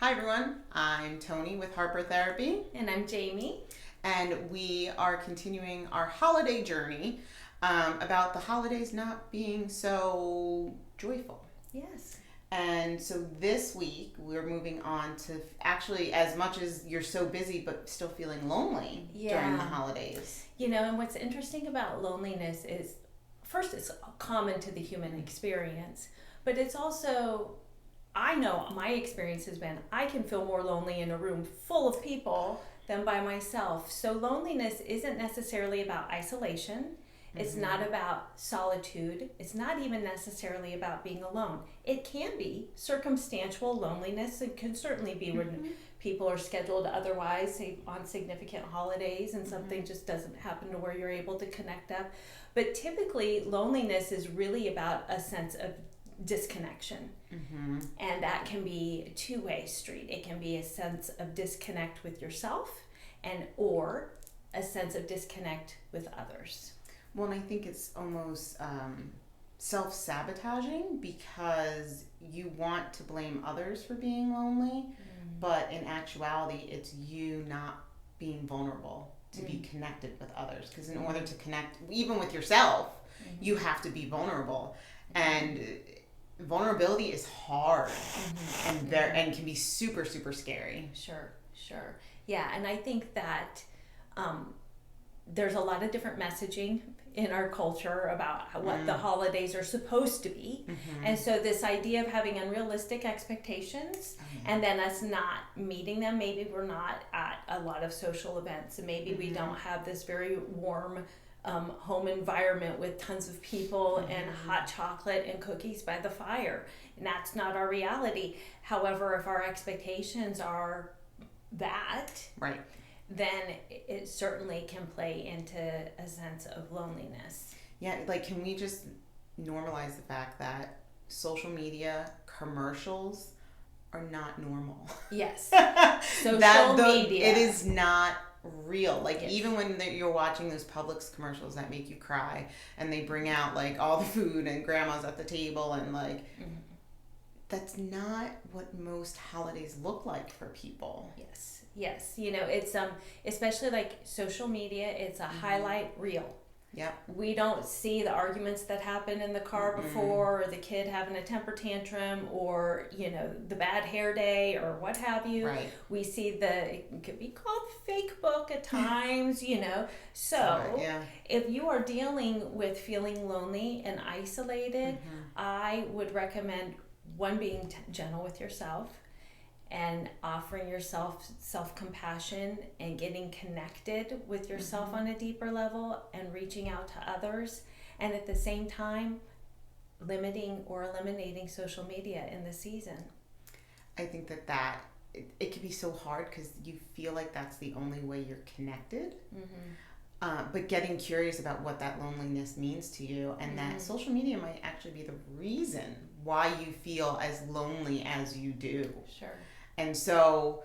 Hi everyone, I'm Tony with Harper Therapy, And I'm Jamie. and we are continuing our holiday journey about the holidays not being so joyful. Yes. And so this week we're moving on to actually, as much as you're so busy but still feeling lonely during the Yeah. holidays. And what's interesting about loneliness is first, it's common to the human experience, but it's also, I know my experience has been I can feel more lonely in a room full of people than by myself. So loneliness isn't necessarily about isolation. It's not about solitude. It's not even necessarily about being alone. It can be circumstantial loneliness. It can certainly be when people are scheduled otherwise, say on significant holidays, and something just doesn't happen to where you're able to connect up. But typically, loneliness is really about a sense of disconnection. And that can be a two-way street. It can be a sense of disconnect with yourself or a sense of disconnect with others. Well, and I think it's almost self-sabotaging because you want to blame others for being lonely, but in actuality, it's you not being vulnerable to be connected with others. Because in order to connect, even with yourself, you have to be vulnerable. And vulnerability is hard and can be super, super scary. Sure. Yeah, and I think that there's a lot of different messaging in our culture about what the holidays are supposed to be. And so this idea of having unrealistic expectations and then us not meeting them, maybe we're not at a lot of social events and maybe we don't have this very warm home environment with tons of people and hot chocolate and cookies by the fire. And that's not our reality. However, if our expectations are that, Right. then it certainly can play into a sense of loneliness. Yeah, like, can we just normalize the fact that social media commercials are not normal? Yes. Social media. It is not real. Like, Yes. even when you're watching those Publix commercials that make you cry and they bring out, like, all the food and grandma's at the table and, like, that's not what most holidays look like for people. Yes. It's especially like social media, it's a highlight reel. Yep. We don't see the arguments that happened in the car before, or the kid having a temper tantrum, or the bad hair day, or what have you. Right. We see it could be called fake book at times. So Yeah. if you are dealing with feeling lonely and isolated, I would recommend one, being gentle with yourself and offering yourself self-compassion and getting connected with yourself on a deeper level and reaching out to others, and at the same time limiting or eliminating social media in the season. I think that it can be so hard because you feel like that's the only way you're connected. But getting curious about what that loneliness means to you, and that social media might actually be the reason why you feel as lonely as you do. Sure. And so,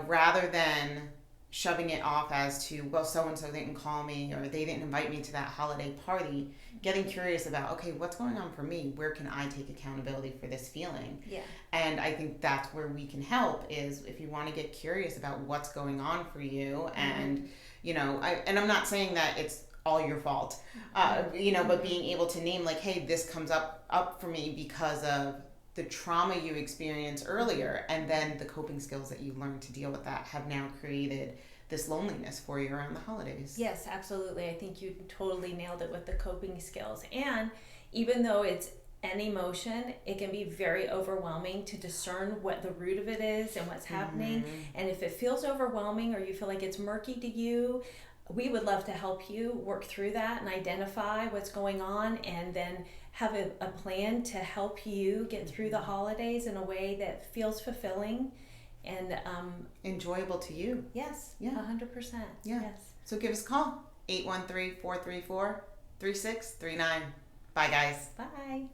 rather than shoving it off as to, well, so-and-so didn't call me or they didn't invite me to that holiday party, getting curious about, okay, what's going on for me? Where can I take accountability for this feeling? Yeah. And I think that's where we can help, is if you want to get curious about what's going on for you. And, and I'm not saying that it's all your fault, but being able to name, like, hey, this comes up for me because of the trauma you experienced earlier, and then the coping skills that you learned to deal with that have now created this loneliness for you around the holidays. Yes, absolutely. I think you totally nailed it with the coping skills. And even though it's an emotion, it can be very overwhelming to discern what the root of it is and what's happening. And if it feels overwhelming or you feel like it's murky to you, we would love to help you work through that and identify what's going on, and then have a plan to help you get through the holidays in a way that feels fulfilling and enjoyable to you. Yes. Yeah. 100%. Yeah. Yes. So give us a call, 813-434-3639. Bye, guys. Bye.